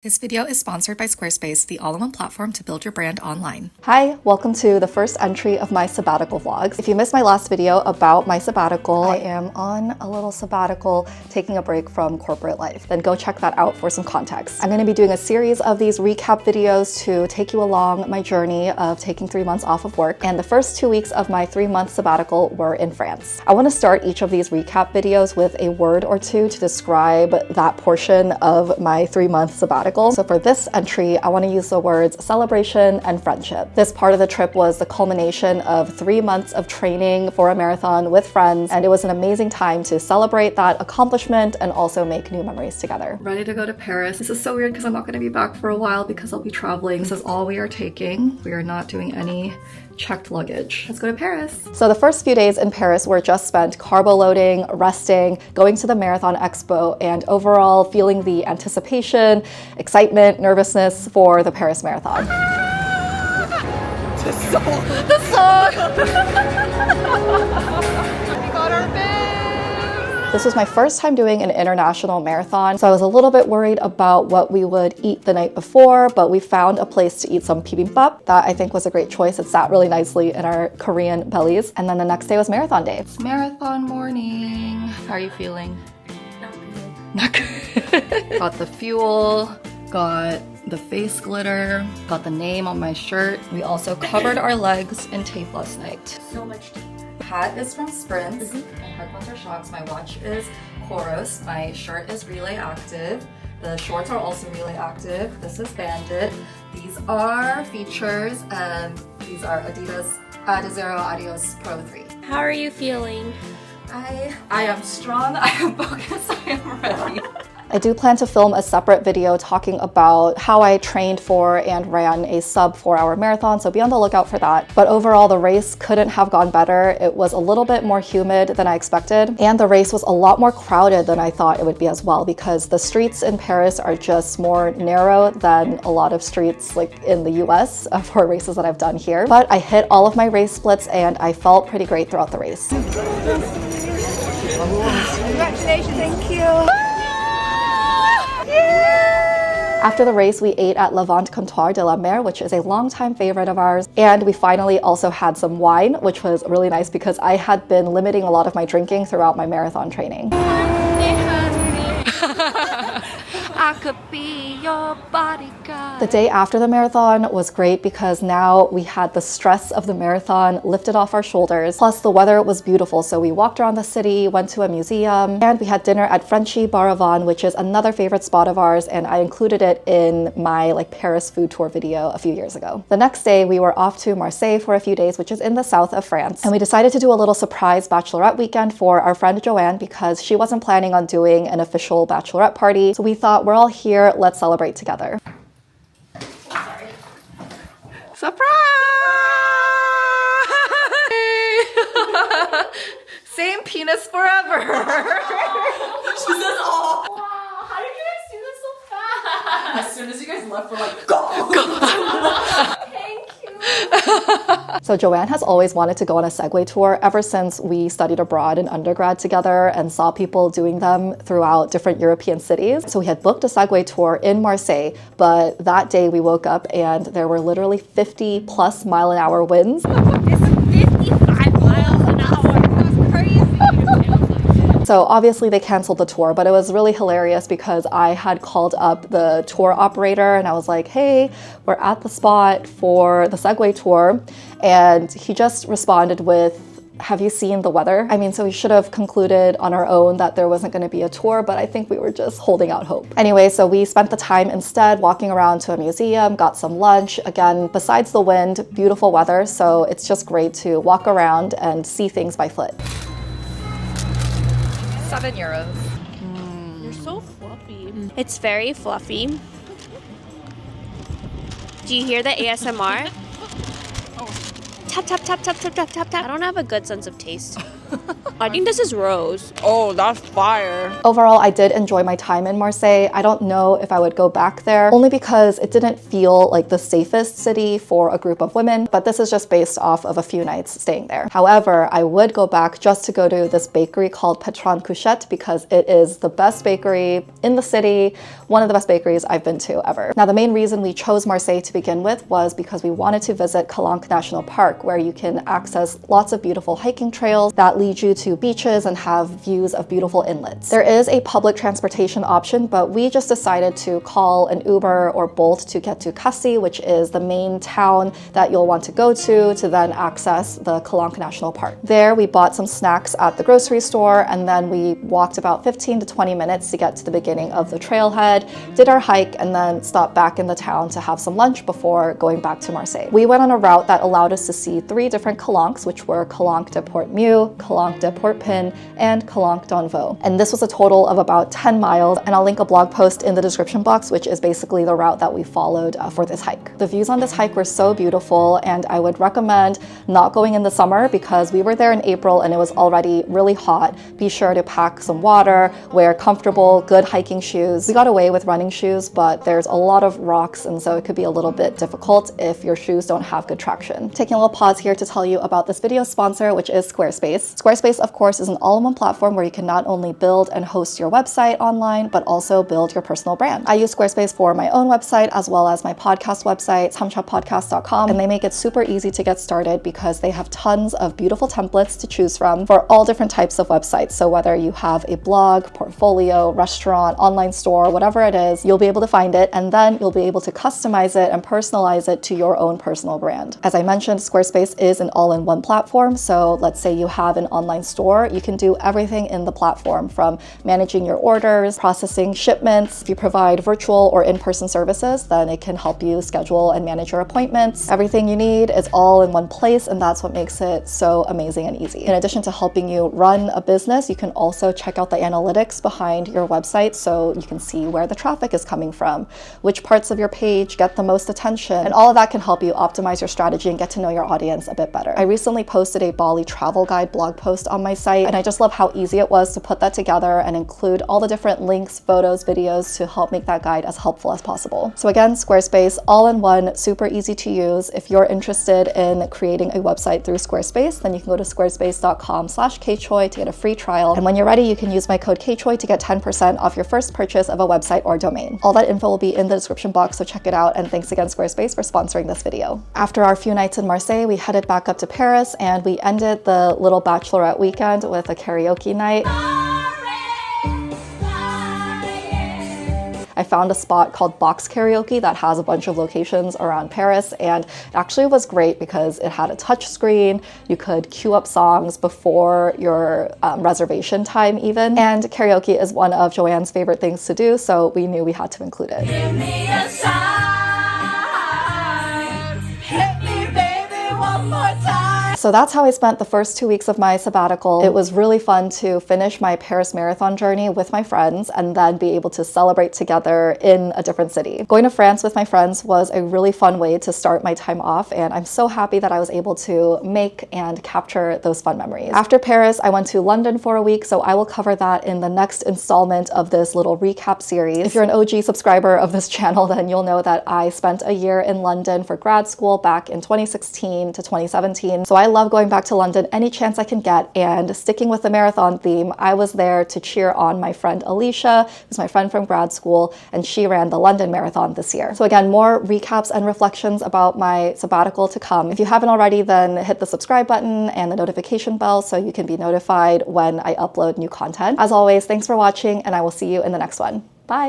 This video is sponsored by Squarespace, the all-in-one platform to build your brand online. Hi, welcome to the first entry of my sabbatical vlogs. If you missed my last video about my sabbatical, I am on a little sabbatical, taking a break from corporate life. Then go check that out for some context. I'm going to be doing a series of these recap videos to take you along my journey of taking 3 months off of work. And the first 2 weeks of my 3-month sabbatical were in France. I want to start each of these recap videos with a word or two to describe that portion of my 3-month sabbatical. So for this entry, I want to use the words celebration and friendship. This part of the trip was the culmination of 3 months of training for a marathon with friends, and it was an amazing time to celebrate that accomplishment and also make new memories together. Ready to go to Paris. This is so weird because I'm not going to be back for a while because I'll be traveling. This is all we are taking. We are not doing any checked luggage. Let's go to Paris. So the first few days in Paris were just spent carbo loading, resting, going to the Marathon Expo, and overall feeling the anticipation, excitement, nervousness for the Paris Marathon. The song! We got our bib! This was my first time doing an international marathon, so I was a little bit worried about what we would eat the night before, but we found a place to eat some bibimbap. That I think was a great choice. It sat really nicely in our Korean bellies. And then the next day was marathon day. It's marathon morning. How are you feeling? Not good. Got the fuel, got the face glitter, got the name on my shirt. We also covered our legs in tape last night. So much tape. Hat is from Sprint. My headphones are Shocks. My watch is Chorus. My shirt is Relay Active. The shorts are also Relay Active. This is Bandit. These are Features, and these are Adidas Adizero Adios Pro 3. How are you feeling? I am strong, I am focused, I am ready. I do plan to film a separate video talking about how I trained for and ran a sub 4-hour marathon, so be on the lookout for that. But overall, the race couldn't have gone better. It was a little bit more humid than I expected, and the race was a lot more crowded than I thought it would be as well, because the streets in Paris are just more narrow than a lot of streets like in the US for races that I've done here. But I hit all of my race splits and I felt pretty great throughout the race. Congratulations, thank you. After the race, we ate at Le Vent Comptoir de la Mer, which is a longtime favorite of ours. And we finally also had some wine, which was really nice because I had been limiting a lot of my drinking throughout my marathon training. I could be your bodyguard. The day after the marathon was great because now we had the stress of the marathon lifted off our shoulders. Plus the weather was beautiful, so we walked around the city, went to a museum, and we had dinner at Frenchy Baravan, which is another favorite spot of ours, and I included it in my Paris food tour video a few years ago. The next day we were off to Marseille for a few days, which is in the south of France, and we decided to do a little surprise bachelorette weekend for our friend Joanne because she wasn't planning on doing an official bachelorette party. So we thought, we're all here, let's celebrate together. Surprise! Same penis forever. She says, oh. Wow, how did you guys do this so fast? As soon as you guys left, we're like, go. Thank you. So Joanne has always wanted to go on a Segway tour ever since we studied abroad in undergrad together and saw people doing them throughout different European cities. So we had booked a Segway tour in Marseille, but that day we woke up and there were literally 50+ mile-an-hour winds. It's 55 miles an hour. That's crazy. So obviously they canceled the tour, but it was really hilarious because I had called up the tour operator and I was like, hey, we're at the spot for the Segway tour. And he just responded with, have you seen the weather? I mean, so we should have concluded on our own that there wasn't going to be a tour, but I think we were just holding out hope. Anyway, so we spent the time instead walking around to a museum, got some lunch. Again, besides the wind, beautiful weather, so it's just great to walk around and see things by foot. €7. You're so fluffy. It's very fluffy. Do you hear the ASMR? Tap, tap, tap, tap, tap, tap, tap, tap. I don't have a good sense of taste. I think this is rose. Oh, that's fire. Overall, I did enjoy my time in Marseille. I don't know if I would go back there, only because it didn't feel like the safest city for a group of women, but this is just based off of a few nights staying there. However, I would go back just to go to this bakery called Patron Couchette because it is the best bakery in the city, one of the best bakeries I've been to ever. Now, the main reason we chose Marseille to begin with was because we wanted to visit Calanques National Park, where you can access lots of beautiful hiking trails that lead you to beaches and have views of beautiful inlets. There is a public transportation option, but we just decided to call an Uber or Bolt to get to Cassis, which is the main town that you'll want to go to then access the Calanques National Park. There, we bought some snacks at the grocery store, and then we walked about 15 to 20 minutes to get to the beginning of the trailhead, did our hike, and then stopped back in the town to have some lunch before going back to Marseille. We went on a route that allowed us to see 3 different Calanques, which were Calanques de Port-Mieux, Calanques de Port-Pin, and Calanques d'Envaux. And this was a total of about 10 miles, and I'll link a blog post in the description box, which is basically the route that we followed for this hike. The views on this hike were so beautiful, and I would recommend not going in the summer because we were there in April and it was already really hot. Be sure to pack some water, wear comfortable, good hiking shoes. We got away with running shoes, but there's a lot of rocks, and so it could be a little bit difficult if your shoes don't have good traction. Taking a little pause here to tell you about this video sponsor, which is Squarespace. Squarespace, of course, is an all-in-one platform where you can not only build and host your website online, but also build your personal brand. I use Squarespace for my own website as well as my podcast website, samchapodcast.com, and they make it super easy to get started because they have tons of beautiful templates to choose from for all different types of websites. So whether you have a blog, portfolio, restaurant, online store, whatever it is, you'll be able to find it, and then you'll be able to customize it and personalize it to your own personal brand. As I mentioned, Squarespace is an all-in-one platform. So let's say you have an online store, you can do everything in the platform, from managing your orders, processing shipments. If you provide virtual or in-person services, then it can help you schedule and manage your appointments. Everything you need is all in one place, and that's what makes it so amazing and easy. In addition to helping you run a business, you can also check out the analytics behind your website so you can see where the traffic is coming from, which parts of your page get the most attention, and all of that can help you optimize your strategy and get to know your audience a bit better. I recently posted a Bali travel guide blog post on my site, and I just love how easy it was to put that together and include all the different links, photos, videos to help make that guide as helpful as possible. So again, Squarespace, all in one, super easy to use. If you're interested in creating a website through Squarespace, then you can go to squarespace.com/kchoi to get a free trial. And when you're ready, you can use my code kchoi to get 10% off your first purchase of a website or domain. All that info will be in the description box, so check it out. And thanks again, Squarespace, for sponsoring this video. After our few nights in Marseille, we headed back up to Paris, and we ended the little Bachelorette weekend with a karaoke night. I found a spot called Box Karaoke that has a bunch of locations around Paris, and it actually was great because it had a touch screen. You could queue up songs before your reservation time even, and karaoke is one of Joanne's favorite things to do, so we knew we had to include it. Give me a sign. Hit me, baby, one more time. So that's how I spent the first 2 weeks of my sabbatical. It was really fun to finish my Paris marathon journey with my friends and then be able to celebrate together in a different city. Going to France with my friends was a really fun way to start my time off, and I'm so happy that I was able to make and capture those fun memories. After Paris, I went to London for a week, so I will cover that in the next installment of this little recap series. If you're an OG subscriber of this channel, then you'll know that I spent a year in London for grad school back in 2016 to 2017. So I love going back to London any chance I can get, and sticking with the marathon theme, I was there to cheer on my friend Alicia, who's my friend from grad school, and she ran the London Marathon this year. So again, more recaps and reflections about my sabbatical to come. If you haven't already, then hit the subscribe button and the notification bell so you can be notified when I upload new content. As always, thanks for watching, and I will see you in the next one. Bye!